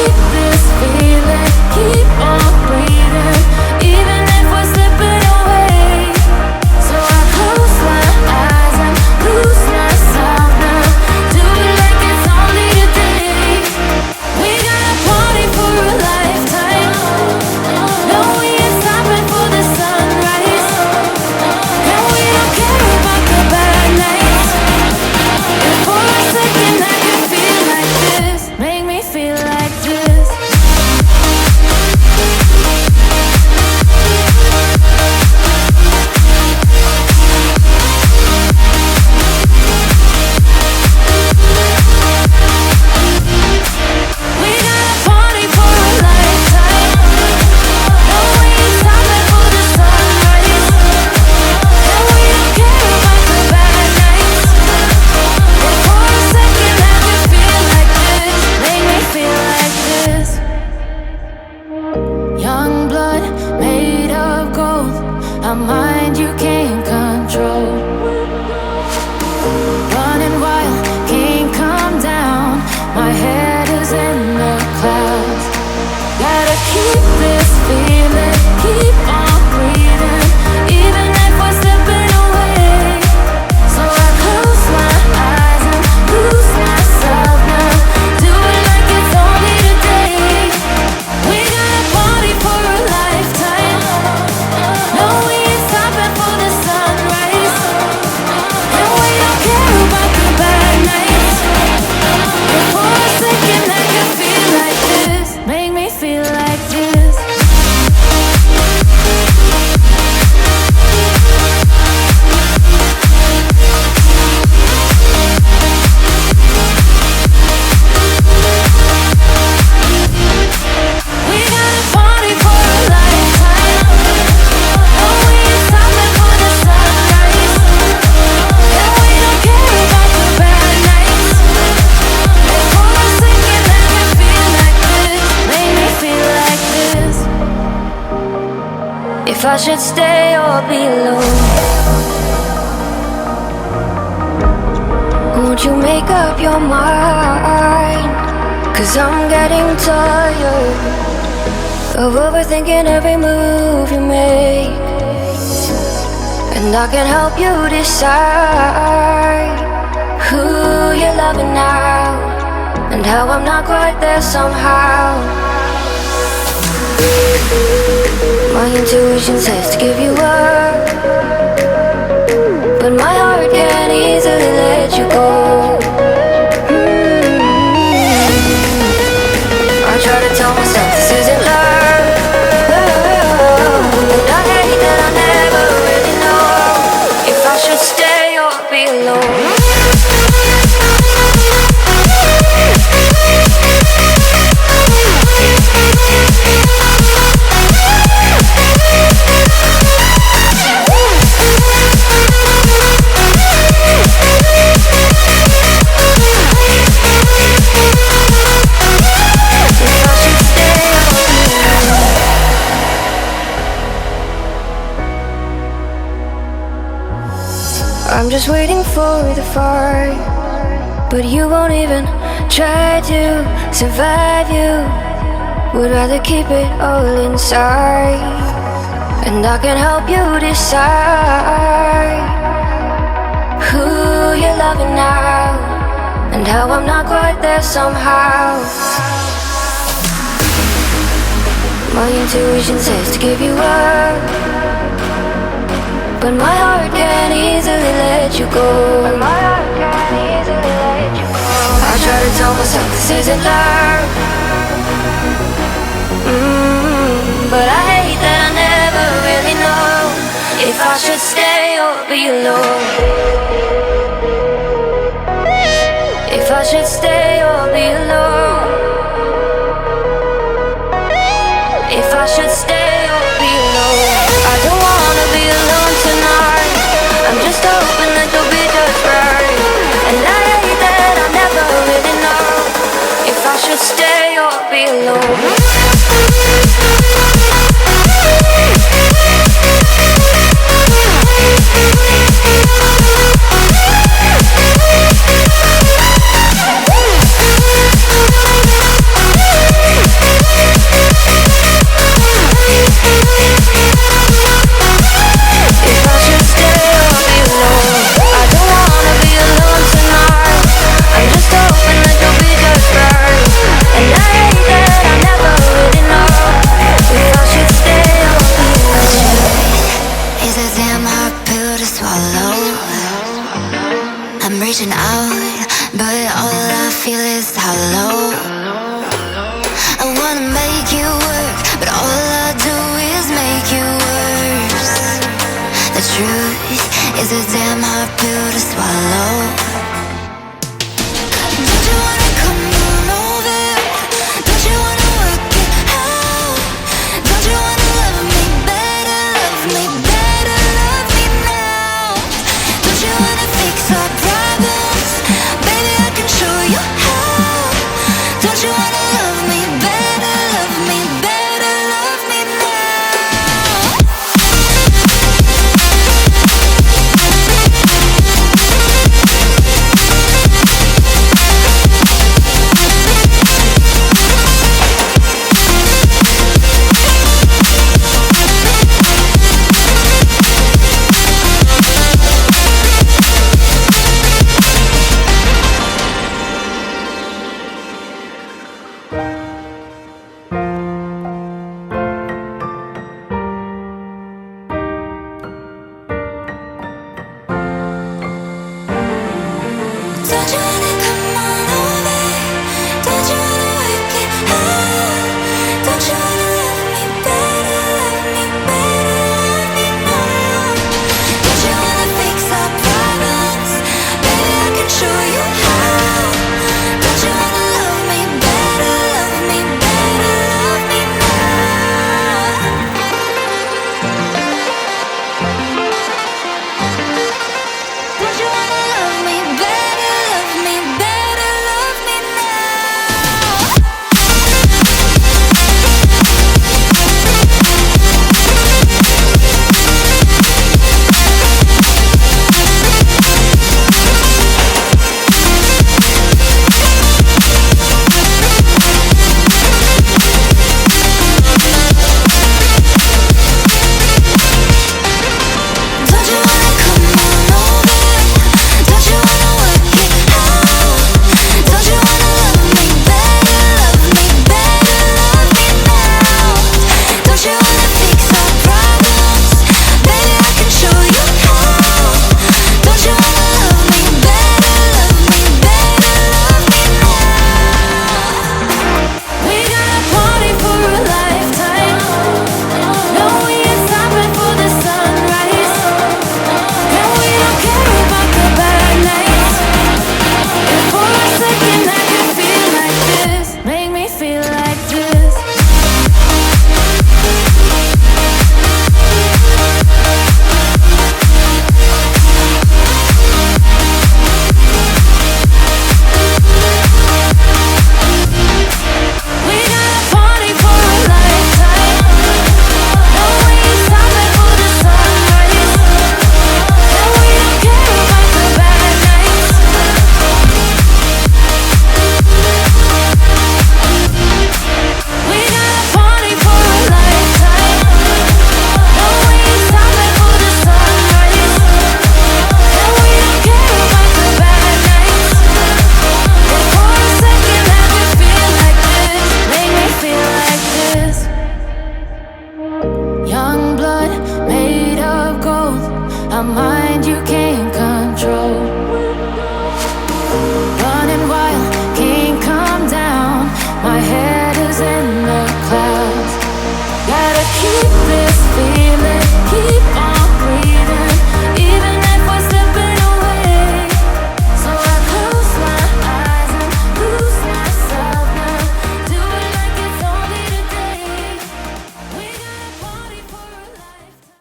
keep this feeling, keep on breathing, even if we're slipping away. So I close my eyes and lose myself now. Do it like it's only today. We got a party for a lifetime. No, we ain't stopping for the sunrise. And we don't care about the bad nights. And for a second I can feel like this. Make me feel like this. We got a party for a lifetime. No, we ain't stopping for the sunrise. And we don't care about the bad nights. And for a second I can feel like this. Make me feel like this. Young blood made of gold, a mind you can't control. Running wild, can't come down. My head is in the clouds. Gotta keep this feeling, keep on breathing, even if we're slipping away. So I close my eyes and lose myself now. Do it like it's only today. We got a party for a lifetime. No, we ain't stopping for the sunrise. And we don't care about the bad nights. And for a second I can feel like this. Make me feel like this. We got a party for a lifetime. No, we ain't stopping for the sunrise. And we don't care about the bad nights. And for a second I can feel like this. Make me feel like this. If I should stay or be alone, won't you make up your mind? 'Cause I'm getting tired of overthinking every move you make. And I can help you decide who you're loving now, and how I'm not quite there somehow. My intuition says to give you up, but my heart can't easily let you go. I try to tell myself this isn't love, and I hate that I never really know if I should stay or be alone. I'm just waiting for the fight, but you won't even try to survive. You would rather keep it all inside, and I can help you decide who you're loving now, and how I'm not quite there somehow. My intuition says to give you up, but my heart can't easily let you go. I try to tell myself this isn't love, but I hate that I never really know if I should stay or be alone. If I should stay or be alone. If I should stay or be alone. I don't wanna be alone tonight. I'm just hoping that you'll be just right. And I hate that I never really know if I should stay or be alone. It's a damn hard pill to swallow.